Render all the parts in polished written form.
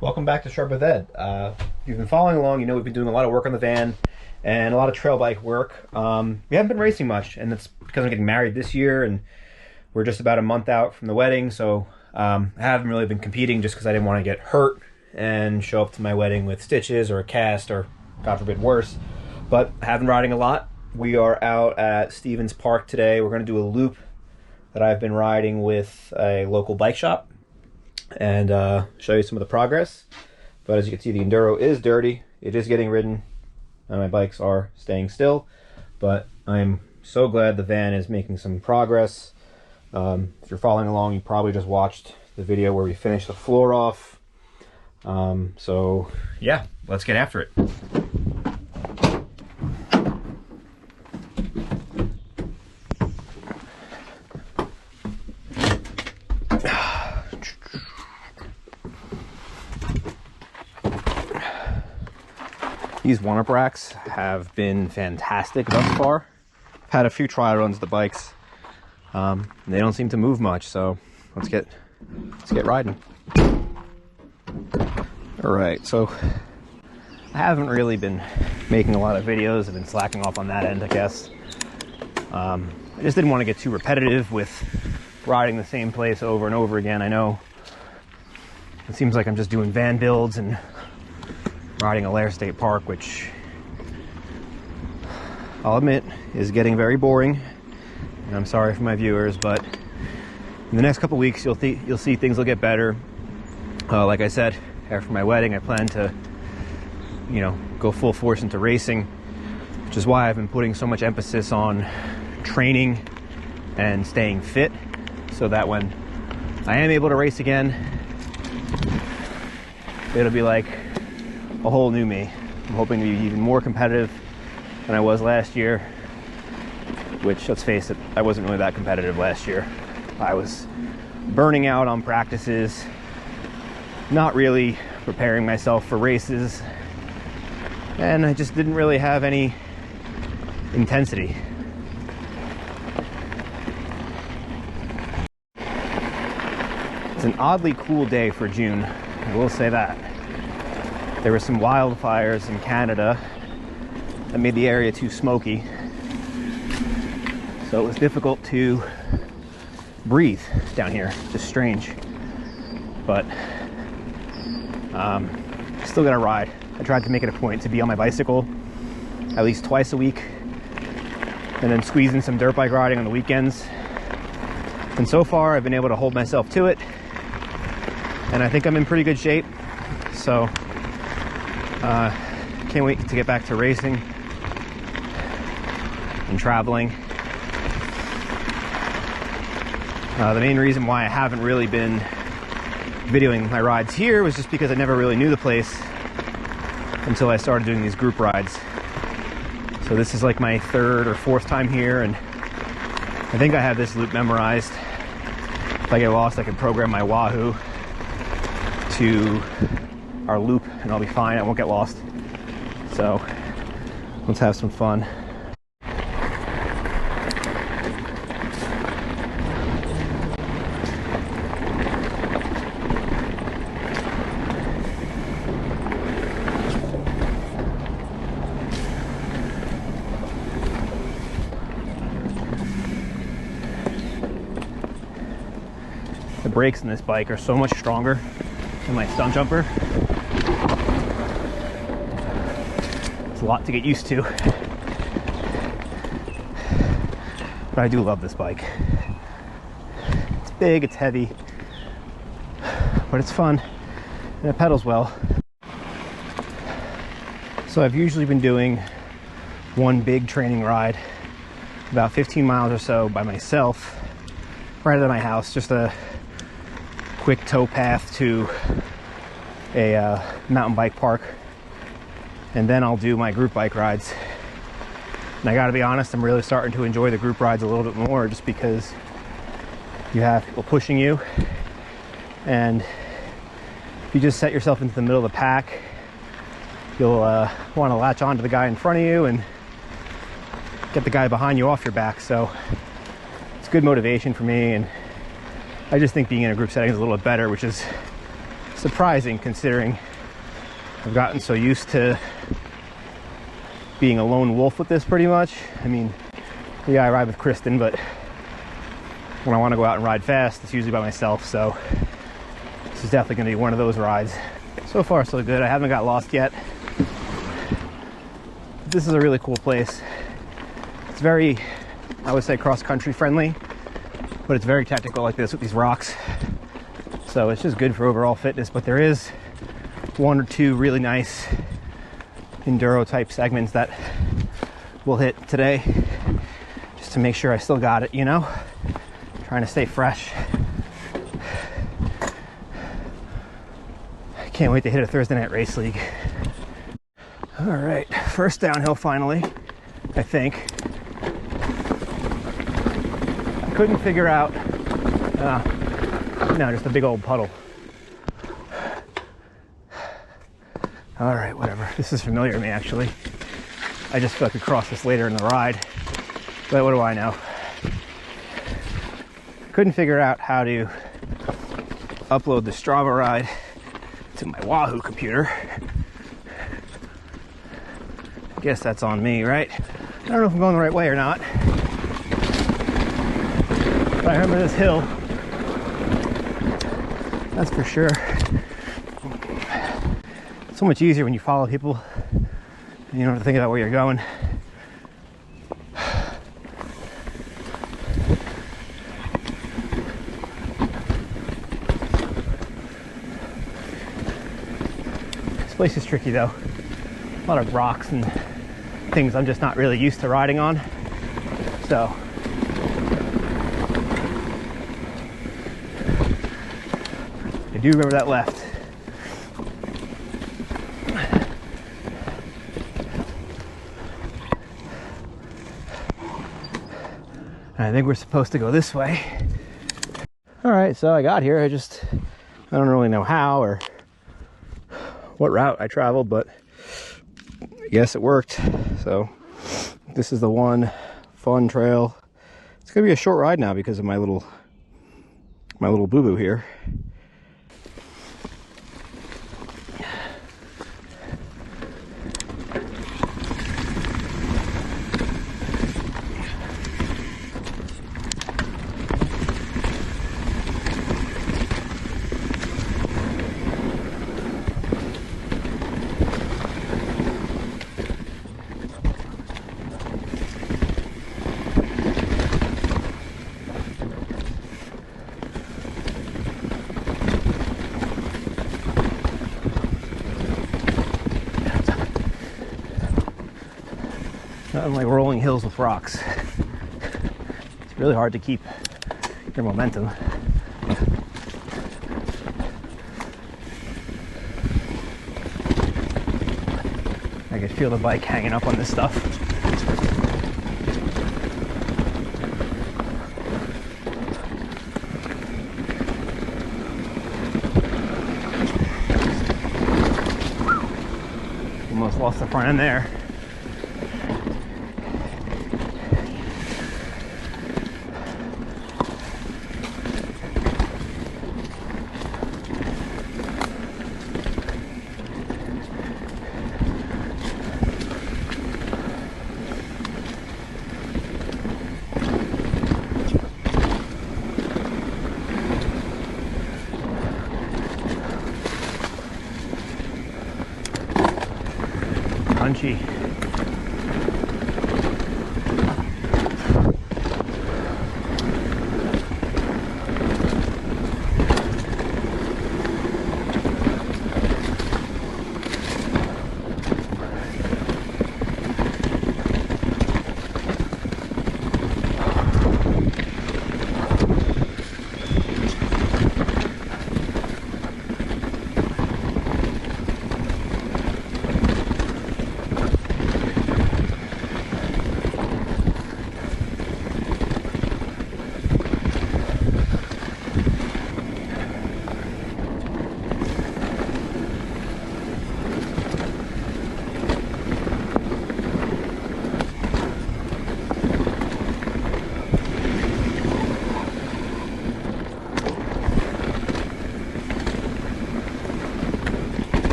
Welcome back to Sharp with Ed. If you've been following along, you know we've been doing a lot of work on the van and a lot of trail bike work. We haven't been racing much, and it's because I'm getting married this year, and we're just about a month out from the wedding, so I haven't really been competing just because I didn't want to get hurt and show up to my wedding with stitches or a cast or, God forbid, worse. But I have been riding a lot. We are out at Stevens Park today. We're going to do a loop that I've been riding with a local bike shop and show you some of the progress. But as you can see, the enduro is dirty. It is getting ridden, and my bikes are staying still. But I'm so glad the van is making some progress. If you're following along, you probably just watched the video where we finished the floor off. So yeah, let's get after it. These one-up racks have been fantastic thus far. I've had a few trial runs of the bikes. They don't seem to move much, so let's get riding. All right, so I haven't really been making a lot of videos. I've been slacking off on that end, I guess. I just didn't want to get too repetitive with riding the same place over and over again. I know it seems like I'm just doing van builds and riding Alair State Park, which I'll admit is getting very boring, and I'm sorry for my viewers, but in the next couple weeks you'll see things will get better. Like I said, after my wedding I plan to go full force into racing, which is why I've been putting so much emphasis on training and staying fit, so that when I am able to race again, it'll be like a whole new me. I'm hoping to be even more competitive than I was last year, which, let's face it, I wasn't really that competitive last year. I was burning out on practices, not really preparing myself for races, and I just didn't really have any intensity. It's an oddly cool day for June, I will say that. There were some wildfires in Canada that made the area too smoky, so it was difficult to breathe down here. Just strange, but still gotta ride. I tried to make it a point to be on my bicycle at least twice a week, and then squeeze in some dirt bike riding on the weekends. And so far I've been able to hold myself to it, and I think I'm in pretty good shape. So can't wait to get back to racing and traveling. The main reason why I haven't really been videoing my rides here was just because I never really knew the place until I started doing these group rides. So this is like my third or fourth time here, and I think I have this loop memorized. If I get lost, I can program my Wahoo to our loop and I'll be fine. I won't get lost. So let's have some fun. The brakes in this bike are so much stronger than my stunt jumper. It's a lot to get used to, but I do love this bike. It's big, it's heavy, but it's fun, and it pedals well. So I've usually been doing one big training ride, about 15 miles or so by myself, right out of my house, just a quick tow path to a mountain bike park, and then I'll do my group bike rides. And I gotta be honest, I'm really starting to enjoy the group rides a little bit more, just because you have people pushing you, and if you just set yourself into the middle of the pack, you'll want to latch on to the guy in front of you and get the guy behind you off your back. So it's good motivation for me, and I just think being in a group setting is a little bit better, which is surprising considering I've gotten so used to being a lone wolf with this pretty much. I mean, yeah, I ride with Kristen, but when I want to go out and ride fast, it's usually by myself, so this is definitely going to be one of those rides. So far, so good. I haven't got lost yet. This is a really cool place. It's very, I would say, cross-country friendly, but it's very technical like this with these rocks. So it's just good for overall fitness, but there is one or two really nice enduro type segments that we'll hit today just to make sure I still got it, you know? Trying to stay fresh. I can't wait to hit a Thursday night race league. All right, first downhill finally, I think. I couldn't figure out, no, just a big old puddle. All right, whatever. This is familiar to me, actually. I just feel like I could cross this later in the ride, but what do I know? Couldn't figure out how to upload the Strava ride to my Wahoo computer. I guess that's on me, right? I don't know if I'm going the right way or not, but I remember this hill, that's for sure. It's so much easier when you follow people and you don't have to think about where you're going. This place is tricky though. A lot of rocks and things I'm just not really used to riding on. So I do remember that left. I think we're supposed to go this way. All right, so I got here. I don't really know how or what route I traveled, but I guess it worked. So this is the one fun trail. It's gonna be a short ride now because of my little boo-boo here. Nothing like rolling hills with rocks. It's really hard to keep your momentum. I can feel the bike hanging up on this stuff. Almost lost the front end there. Punchy.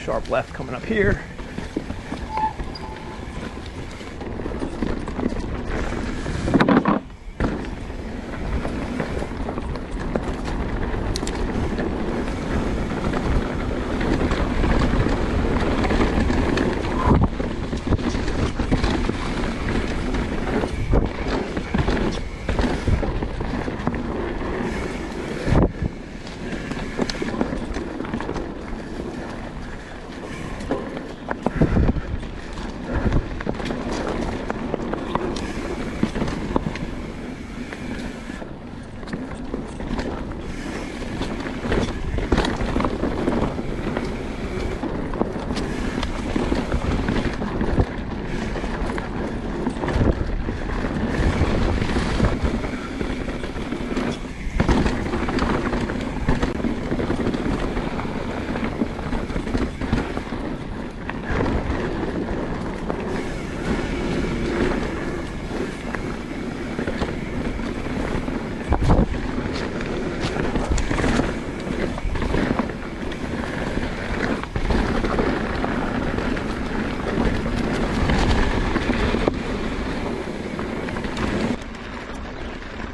Sharp left coming up here.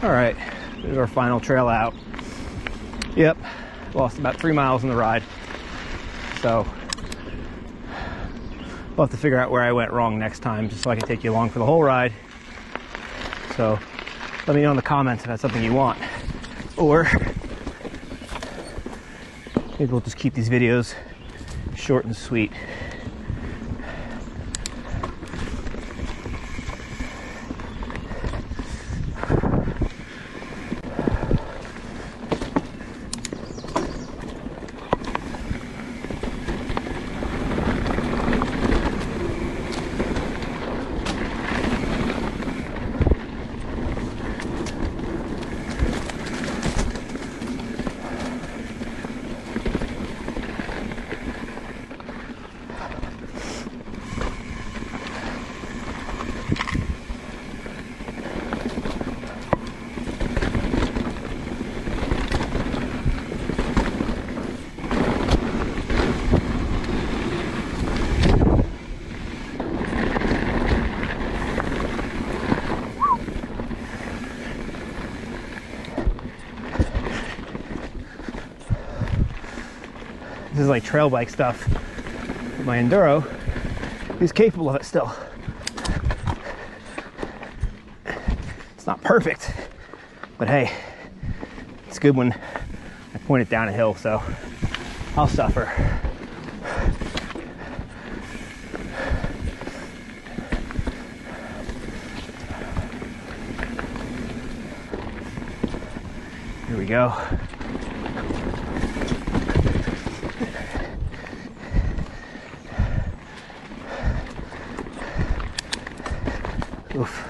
All right, there's our final trail out. Yep, lost about 3 miles in the ride. So we'll have to figure out where I went wrong next time, just so I can take you along for the whole ride. So let me know in the comments if that's something you want. Or maybe we'll just keep these videos short and sweet. This is like trail bike stuff. My enduro is capable of it still. It's not perfect, but hey, it's good when I point it down a hill, so I'll suffer. Here we go. Oof.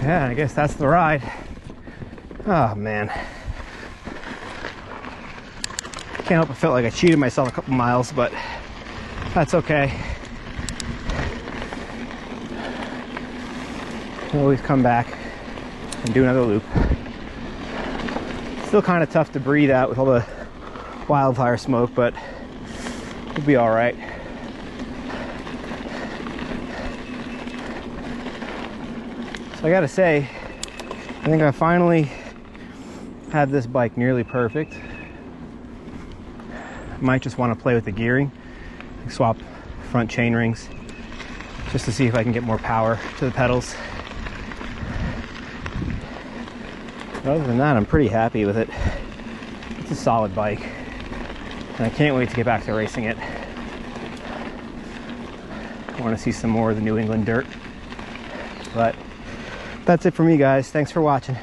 Yeah, I guess that's the ride. Oh man. Can't help but feel like I cheated myself a couple miles, but that's okay. I'll always come back and do another loop. Still kind of tough to breathe out with all the wildfire smoke, but we'll be all right. So I gotta say, I think I finally have this bike nearly perfect. I might just want to play with the gearing, swap front chain rings, just to see if I can get more power to the pedals. But other than that, I'm pretty happy with it. It's a solid bike, and I can't wait to get back to racing it. I want to see some more of the New England dirt, but That's it for me, guys. Thanks for watching.